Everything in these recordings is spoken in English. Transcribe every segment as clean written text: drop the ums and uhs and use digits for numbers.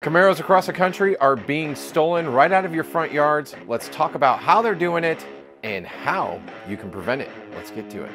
Camaros across the country are being stolen right out of your front yards. Let's talk about how they're doing it and how you can prevent it. Let's get to it.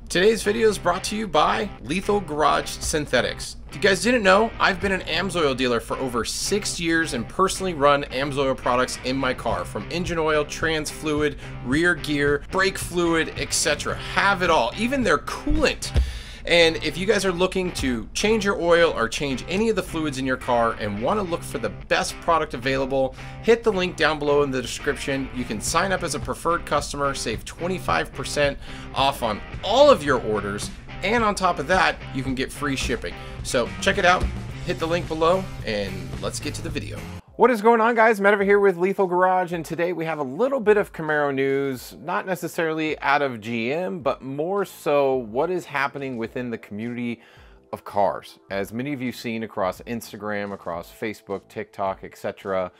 Today's video is brought to you by Lethal Garage Synthetics. If you guys didn't know, I've been an AMSOIL dealer for over 6 years and personally run AMSOIL products in my car, from engine oil, trans fluid, rear gear, brake fluid, etc. Have it all, even their coolant. And if you guys are looking to change your oil or change any of the fluids in your car and want to look for the best product available, hit the link down below in the description. You can sign up as a preferred customer, save 25% off on all of your orders, and on top of that, you can get free shipping. So check it out, hit the link below, and let's get to the video. What is going on, guys? Matt over here with Lethal Garage, and today we have a little bit of Camaro news, not necessarily out of GM, but more so what is happening within the community of cars. As many of you seen across Instagram, across Facebook, TikTok, etc.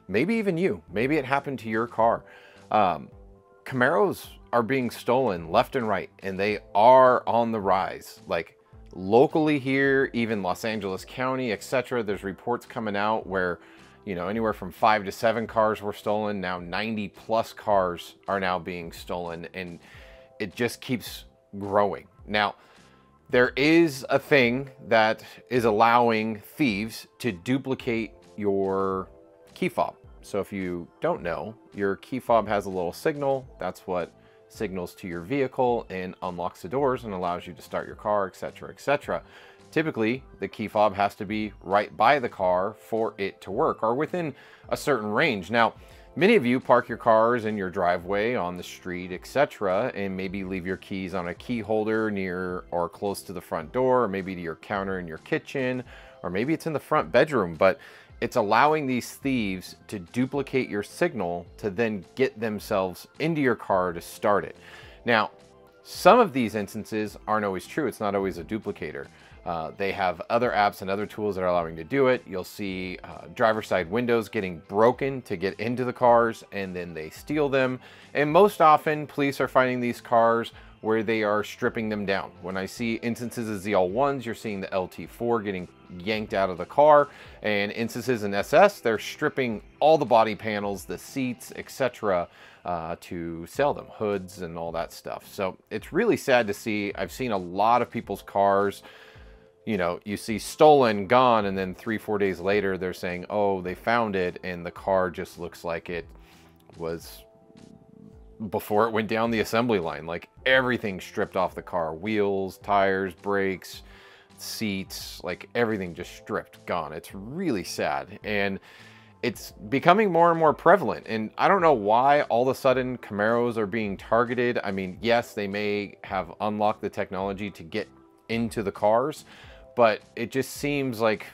Maybe even you, maybe it happened to your car. Camaros are being stolen left and right, and they are on the rise. Like locally here, even Los Angeles County, etc. There's reports coming out where, you know, anywhere from 5 to 7 cars were stolen. Now 90 plus cars are now being stolen, and it just keeps growing. Now, there is a thing that is allowing thieves to duplicate your key fob. So if you don't know, your key fob has a little signal. That's what signals to your vehicle and unlocks the doors and allows you to start your car, etc., etc. Typically, the key fob has to be right by the car for it to work, or within a certain range. Now, many of you park your cars in your driveway, on the street, etc., and maybe leave your keys on a key holder near or close to the front door, or maybe to your counter in your kitchen, or maybe it's in the front bedroom. But it's allowing these thieves to duplicate your signal to then get themselves into your car to start it. Now, some of these instances aren't always true. It's not always a duplicator. They have other apps and other tools that are allowing to do it. You'll see driver's side windows getting broken to get into the cars, and then they steal them. And most often, police are finding these cars where they are stripping them down. When I see instances of ZL1s, you're seeing the LT4 getting yanked out of the car, and instances in SS, they're stripping all the body panels, the seats, etc., to sell them, hoods and all that stuff. So it's really sad to see. I've seen a lot of people's cars, you know, you see stolen, gone, and then 3-4 days later they're saying, oh, they found it, and the car just looks like it was before it went down the assembly line. Like everything stripped off the car, wheels, tires, brakes, seats, like everything just stripped, gone. It's really sad, and it's becoming more and more prevalent. And I don't know why all of a sudden Camaros are being targeted. I mean, yes, they may have unlocked the technology to get into the cars, but it just seems like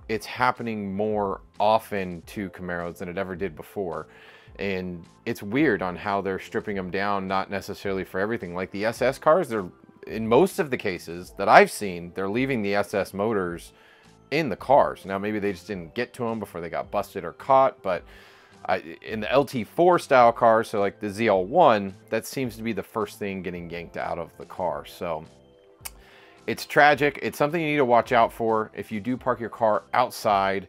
it's happening more often to Camaros than it ever did before. And it's weird on how they're stripping them down, not necessarily for everything. Like the SS cars, they're, in most of the cases that I've seen, they're leaving the SS motors in the cars. Now, maybe they just didn't get to them before they got busted or caught, but in the LT4 style cars, so like the ZL1, that seems to be the first thing getting yanked out of the car. So it's tragic. It's something you need to watch out for. If you do park your car outside,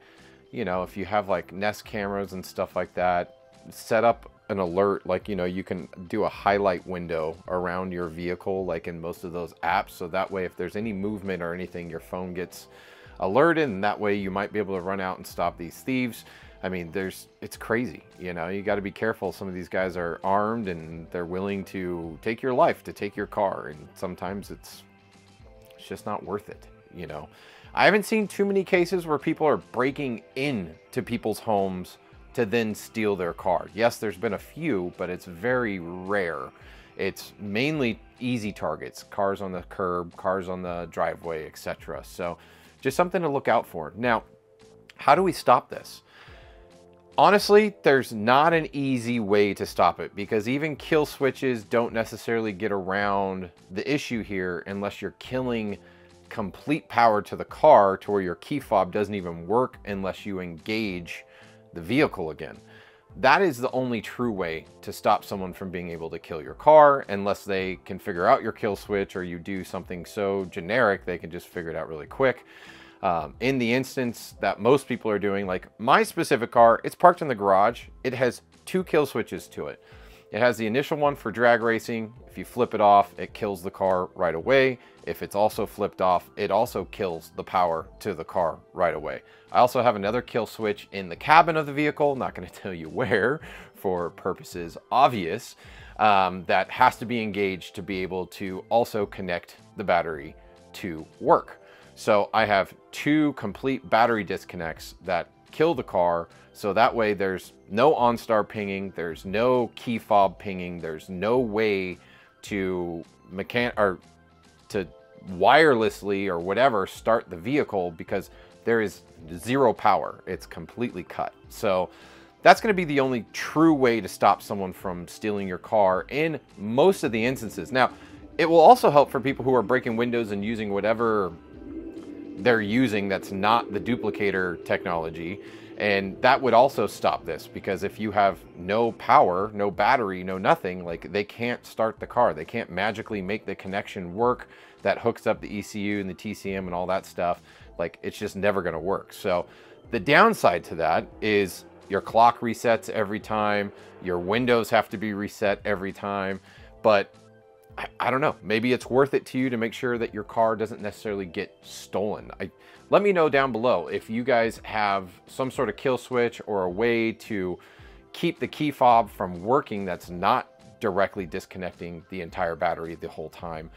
you know, if you have like Nest cameras and stuff like that, set up an alert. Like, you know, you can do a highlight window around your vehicle, like in most of those apps. So that way, if there's any movement or anything, your phone gets alerted, and that way you might be able to run out and stop these thieves. I mean, it's crazy. You know, you got to be careful. Some of these guys are armed and they're willing to take your life, to take your car. And sometimes it's just not worth it. You know, I haven't seen too many cases where people are breaking into people's homes to then steal their car. Yes, there's been a few, but it's very rare. It's mainly easy targets, cars on the curb, cars on the driveway, etc. So just something to look out for. Now, how do we stop this? Honestly, there's not an easy way to stop it, because even kill switches don't necessarily get around the issue here unless you're killing complete power to the car to where your key fob doesn't even work unless you engage the vehicle again. that is the only true way to stop someone from being able to kill your car, unless they can figure out your kill switch, or you do something so generic they can just figure it out really quick. In the instance that most people are doing, like my specific car, it's parked in the garage. It has 2 kill switches to it. It has the initial one for drag racing. If you flip it off, it kills the car right away. If it's also flipped off, it also kills the power to the car right away. I also have another kill switch in the cabin of the vehicle, not going to tell you where for purposes obvious, that has to be engaged to be able to also connect the battery to work. So I have 2 complete battery disconnects that kill the car, so that way there's no OnStar pinging, there's no key fob pinging, there's no way to to wirelessly or whatever start the vehicle, because there is 0 power. It's completely cut. So that's going to be the only true way to stop someone from stealing your car in most of the instances. Now, it will also help for people who are breaking windows and using whatever they're using that's not the duplicator technology, and that would also stop this, because if you have no power, no battery, no nothing, like they can't start the car. They can't magically make the connection work that hooks up the ECU and the TCM and all that stuff. Like, it's just never going to work. So the downside to that is your clock resets every time, your windows have to be reset every time. But I don't know, maybe it's worth it to you to make sure that your car doesn't necessarily get stolen. Let me know down below if you guys have some sort of kill switch or a way to keep the key fob from working that's not directly disconnecting the entire battery the whole time.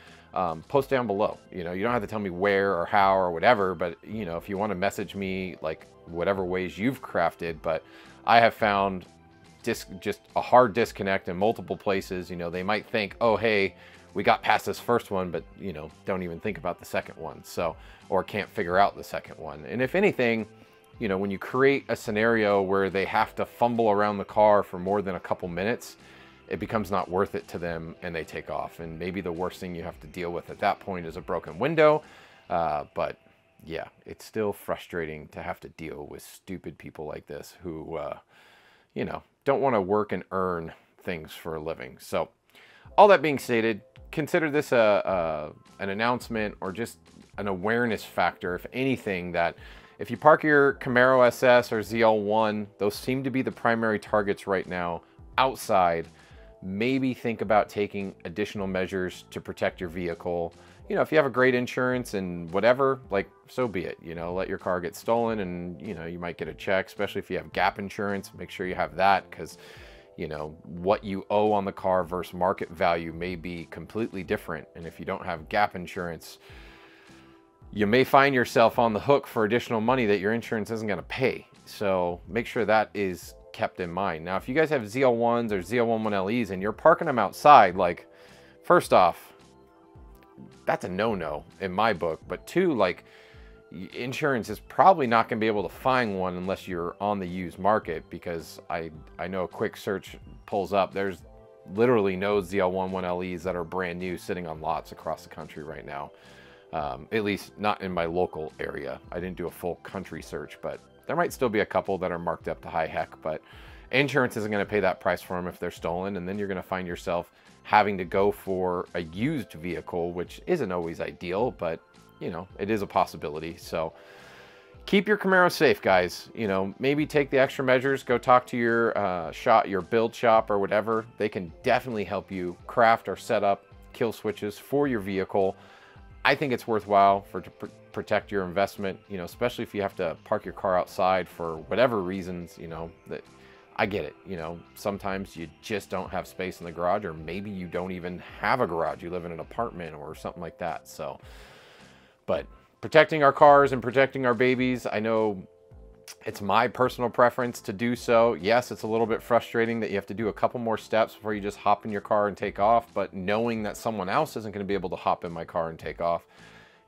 Post down below. You know, you don't have to tell me where or how or whatever, but you know, if you want to message me, like whatever ways you've crafted. But I have found just a hard disconnect in multiple places. You know, they might think, oh, hey, we got past this first one, but you know, don't even think about the second one. So, or can't figure out the second one. And if anything, you know, when you create a scenario where they have to fumble around the car for more than a couple minutes, it becomes not worth it to them and they take off. And maybe the worst thing you have to deal with at that point is a broken window. But yeah, it's still frustrating to have to deal with stupid people like this who, you know, don't want to work and earn things for a living. So all that being stated, consider this an announcement or just an awareness factor, if anything, that if you park your Camaro SS or ZL1, those seem to be the primary targets right now outside. Maybe think about taking additional measures to protect your vehicle. You know, if you have a great insurance and whatever, like, so be it. You know, let your car get stolen and, you know, you might get a check, especially if you have gap insurance. Make sure you have that, because, you know, what you owe on the car versus market value may be completely different. And if you don't have gap insurance, you may find yourself on the hook for additional money that your insurance isn't going to pay. So make sure that is kept in mind. Now, if you guys have ZL1s or ZL11LEs and you're parking them outside, like, first off, that's a no-no in my book. But 2, like, insurance is probably not going to be able to find one unless you're on the used market, because I know a quick search pulls up, there's literally no ZL11LEs that are brand new sitting on lots across the country right now. At least not in my local area. I didn't do a full country search, but there might still be a couple that are marked up to high heck. But insurance isn't going to pay that price for them if they're stolen, and then you're going to find yourself having to go for a used vehicle, which isn't always ideal, but you know, it is a possibility. So keep your Camaro safe, guys. You know, maybe take the extra measures, go talk to your your build shop or whatever. They can definitely help you craft or set up kill switches for your vehicle. I think it's worthwhile to protect your investment, you know, especially if you have to park your car outside for whatever reasons. You know, that I get it. You know, sometimes you just don't have space in the garage, or maybe you don't even have a garage. You live in an apartment or something like that. So, but protecting our cars and protecting our babies, I know it's my personal preference to do so. Yes, it's a little bit frustrating that you have to do a couple more steps before you just hop in your car and take off, but knowing that someone else isn't going to be able to hop in my car and take off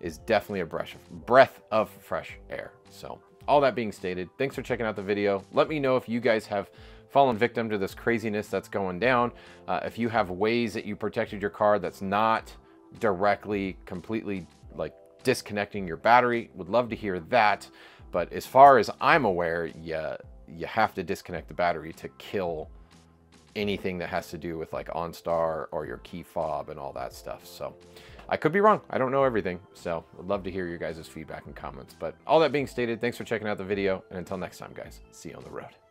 is definitely a breath of fresh air. So all that being stated, thanks for checking out the video. Let me know if you guys have fallen victim to this craziness that's going down. If you have ways that you protected your car that's not directly, completely like disconnecting your battery, would love to hear that. But as far as I'm aware, you have to disconnect the battery to kill anything that has to do with like OnStar or your key fob and all that stuff. So I could be wrong. I don't know everything. So I'd love to hear your guys' feedback and comments. But all that being stated, thanks for checking out the video. And until next time, guys, see you on the road.